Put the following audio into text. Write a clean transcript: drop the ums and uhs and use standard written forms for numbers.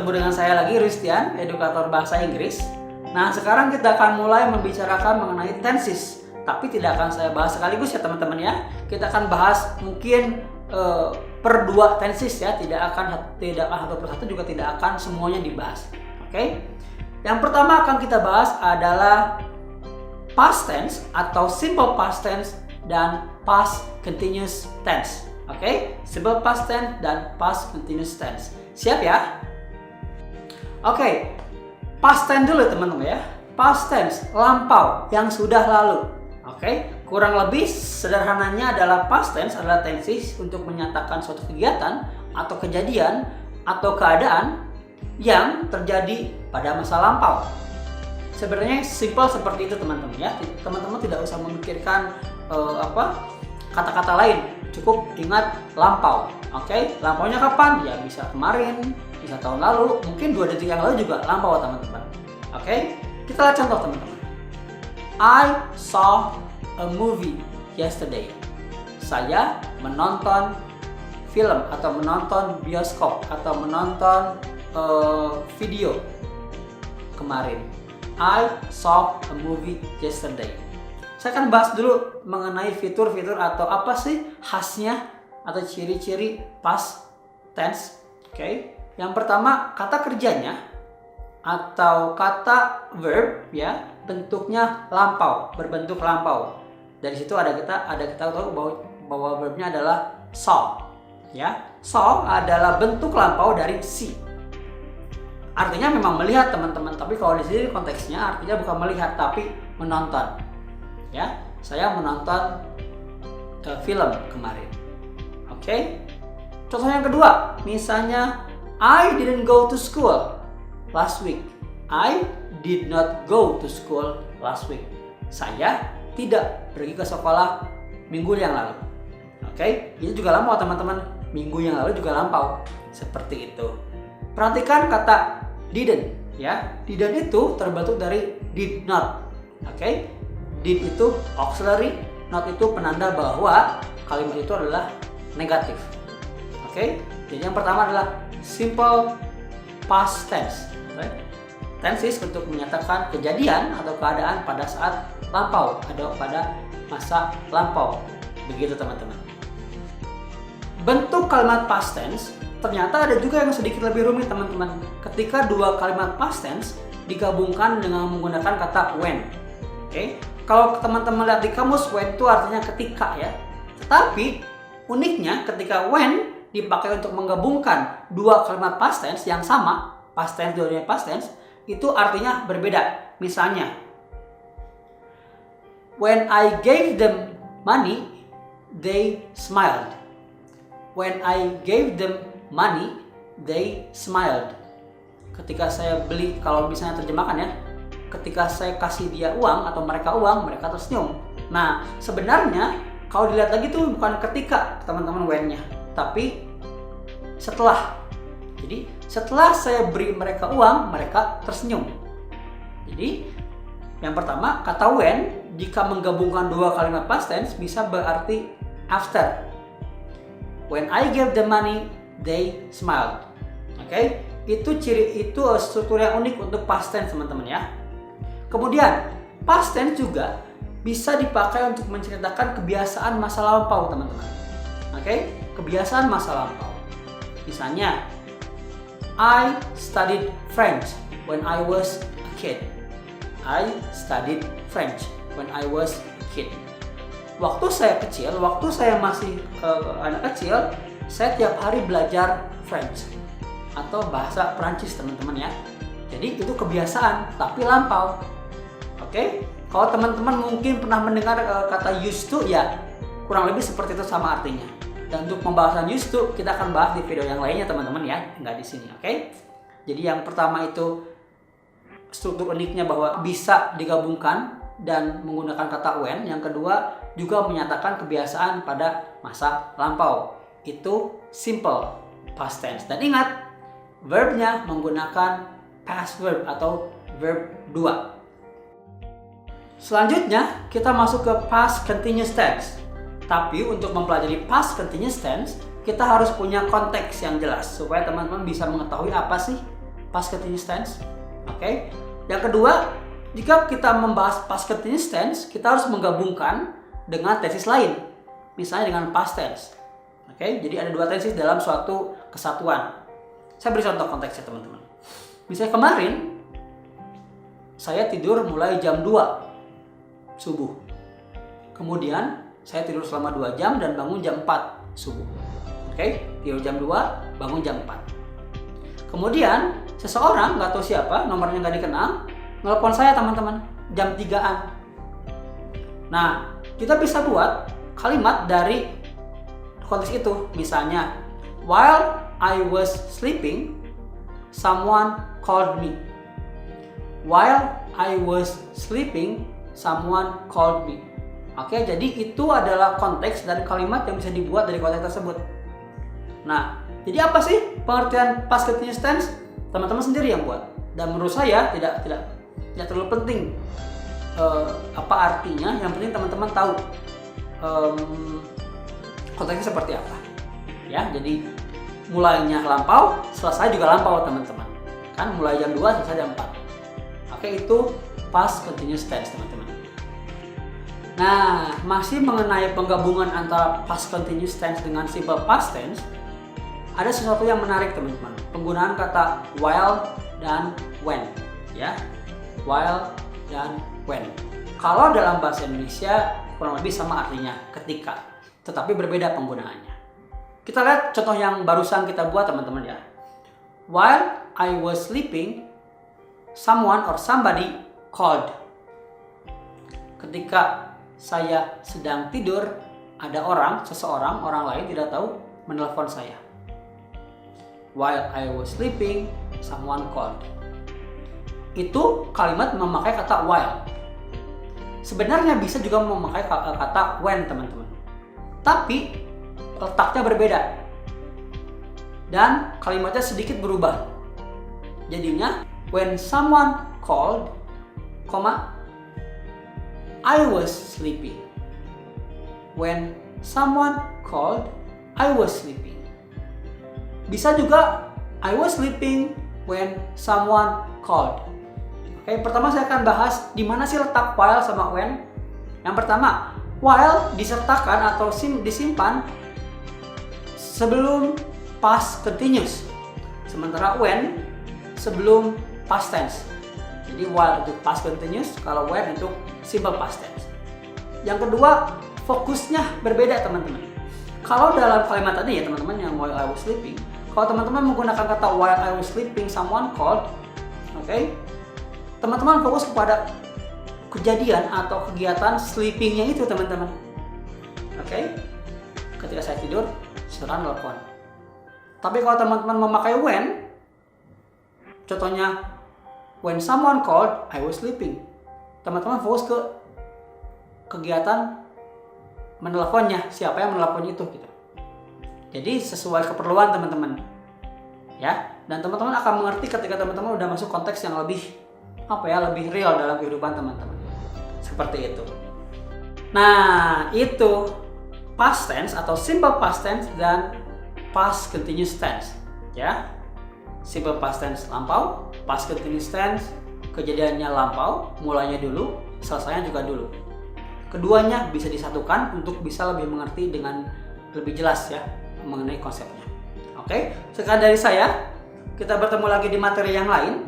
bertemu dengan saya lagi, Ristian, edukator bahasa Inggris. Nah, sekarang kita akan mulai membicarakan mengenai tenses. Tapi tidak akan saya bahas sekaligus ya teman-teman ya. Kita akan bahas mungkin per 2 tenses ya, tidak akan satu persatu, juga tidak akan semuanya dibahas. Oke? Yang pertama akan kita bahas adalah past tense atau simple past tense dan past continuous tense. Oke? Simple past tense dan past continuous tense. Siap ya? Oke, past tense dulu teman-teman ya. Past tense, lampau yang sudah lalu. Oke, kurang lebih sederhananya adalah past tense adalah tenses untuk menyatakan suatu kegiatan atau kejadian atau keadaan yang terjadi pada masa lampau. Sebenarnya simple seperti itu teman-teman ya. Teman-teman tidak usah memikirkan kata-kata lain. Cukup ingat lampau. Oke, lampaunya kapan? Ya bisa kemarin, bisa tahun lalu, mungkin 2 detik yang lalu juga lampau teman-teman. Oke, kita lihat contoh teman-teman. I saw a movie yesterday. Saya menonton film atau menonton bioskop atau menonton video kemarin. I saw a movie yesterday. Saya akan bahas dulu mengenai fitur-fitur atau apa sih khasnya atau ciri-ciri past tense. Oke. Yang pertama, kata kerjanya atau kata verb ya, bentuknya lampau, berbentuk lampau. Dari situ kita tahu bahwa verbnya adalah saw. Ya. Saw adalah bentuk lampau dari see. Artinya memang melihat teman-teman, tapi kalau di sini konteksnya artinya bukan melihat tapi menonton. Ya, saya menonton film kemarin. Oke. Contoh yang kedua, misalnya I didn't go to school last week. I did not go to school last week. Saya tidak pergi ke sekolah minggu yang lalu. Oke, ini juga lampau teman-teman. Minggu yang lalu juga lampau. Seperti itu. Perhatikan kata didn't ya. Didn't itu terbentuk dari did not. Oke. Did itu auxiliary, not itu penanda bahwa kalimat itu adalah negatif. Oke. Jadi yang pertama adalah simple past tense. Right? Tenses untuk menyatakan kejadian atau keadaan pada saat lampau atau pada masa lampau. Begitu teman-teman. Bentuk kalimat past tense ternyata ada juga yang sedikit lebih rumit teman-teman. Ketika 2 kalimat past tense digabungkan dengan menggunakan kata when. Oke. Kalau teman-teman lihat di kamus, when itu artinya ketika ya. Tetapi uniknya ketika when dipakai untuk menggabungkan 2 kalimat past tense yang sama, past tense dua-duanya past tense, itu artinya berbeda. Misalnya, when I gave them money, they smiled. When I gave them money, they smiled. Ketika saya beli, kalau misalnya terjemahkan ya, ketika saya kasih dia uang atau mereka uang, mereka tersenyum. Nah, sebenarnya kalau dilihat lagi tuh bukan ketika teman-teman when-nya, tapi setelah. Jadi, setelah saya beri mereka uang, mereka tersenyum. Jadi, yang pertama, kata when jika menggabungkan 2 kalimat past tense bisa berarti after. When I gave the money, they smiled. Oke? Itu struktur yang unik untuk past tense teman-teman ya. Kemudian, past tense juga bisa dipakai untuk menceritakan kebiasaan masa lampau, teman-teman. Oke? Kebiasaan masa lampau. Misalnya, I studied French when I was a kid. I studied French when I was a kid. Waktu saya kecil, waktu saya masih anak kecil, saya tiap hari belajar French atau bahasa Prancis, teman-teman ya. Jadi itu kebiasaan, tapi lampau. Oke, kalau teman-teman mungkin pernah mendengar kata used to ya, kurang lebih seperti itu sama artinya. Dan untuk pembahasan used to kita akan bahas di video yang lainnya teman-teman ya, nggak di sini. Oke. Jadi yang pertama itu struktur uniknya bahwa bisa digabungkan dan menggunakan kata when. Yang kedua juga menyatakan kebiasaan pada masa lampau. Itu simple past tense. Dan ingat, verbnya menggunakan past verb atau verb 2. Selanjutnya, kita masuk ke past continuous tense. Tapi untuk mempelajari past continuous tense, kita harus punya konteks yang jelas supaya teman-teman bisa mengetahui apa sih past continuous tense. Oke. Yang kedua, jika kita membahas past continuous tense, kita harus menggabungkan dengan tenses lain. Misalnya dengan past tense. Oke, jadi ada dua tenses dalam suatu kesatuan. Saya beri contoh konteksnya teman-teman. Misalnya kemarin saya tidur mulai jam 2 subuh. Kemudian saya tidur selama 2 jam dan bangun jam 4 subuh. Oke, tidur jam 2, bangun jam 4. Kemudian seseorang, nggak tahu siapa, nomornya nggak dikenal, nelpon saya teman-teman, jam 3-an. Nah, kita bisa buat kalimat dari konteks itu. Misalnya, while I was sleeping, someone called me. While I was sleeping, someone called me. Oke, jadi itu adalah konteks dan kalimat yang bisa dibuat dari konteks tersebut. Nah, jadi apa sih pengertian past continuous tense? Teman-teman sendiri yang buat. Dan menurut saya tidak terlalu penting apa artinya. Yang penting teman-teman tahu konteksnya seperti apa. Ya, jadi mulainya lampau, selesai juga lampau teman-teman. Kan mulai jam 2, selesai jam 4. Oke, itu past continuous tense teman-teman. Nah, masih mengenai penggabungan antara past continuous tense dengan simple past tense, ada sesuatu yang menarik teman-teman. Penggunaan kata while dan when, ya. While dan when. Kalau dalam bahasa Indonesia kurang lebih sama artinya, ketika, tetapi berbeda penggunaannya. Kita lihat contoh yang barusan kita buat teman-teman ya. While I was sleeping, someone or somebody called. Ketika saya sedang tidur, ada seseorang, orang lain tidak tahu menelpon saya. While I was sleeping, someone called. Itu kalimat memakai kata while. Sebenarnya bisa juga memakai kata when teman-teman. Tapi letaknya berbeda. Dan kalimatnya sedikit berubah. Jadinya when someone called, I was sleeping. When someone called, I was sleeping. Bisa juga I was sleeping when someone called. Oke, pertama saya akan bahas di mana sih letak while sama when. Yang pertama, while disertakan atau disimpan sebelum past continuous. Sementara when sebelum past tense. Jadi while itu past continuous, kalau when itu simple past tense. Yang kedua, fokusnya berbeda teman-teman. Kalau dalam kalimat tadi ya teman-teman yang while I was sleeping, kalau teman-teman menggunakan kata while I was sleeping someone called, oke, teman-teman fokus kepada kejadian atau kegiatan sleepingnya itu teman-teman. Oke, ketika saya tidur, seseorang telepon. Tapi kalau teman-teman memakai when, contohnya when someone called, I was sleeping. Teman-teman fokus ke kegiatan menelponnya, siapa yang menelponnya itu gitu. Jadi sesuai keperluan teman-teman. Ya, dan teman-teman akan mengerti ketika teman-teman udah masuk konteks yang lebih lebih real dalam kehidupan teman-teman. Seperti itu. Nah, itu past tense atau simple past tense dan past continuous tense, ya. Simple past tense lampau, past continuous tense kejadiannya lampau, mulainya dulu, selesainya juga dulu. Keduanya bisa disatukan untuk bisa lebih mengerti dengan lebih jelas ya mengenai konsepnya. Oke, sekian dari saya. Kita bertemu lagi di materi yang lain.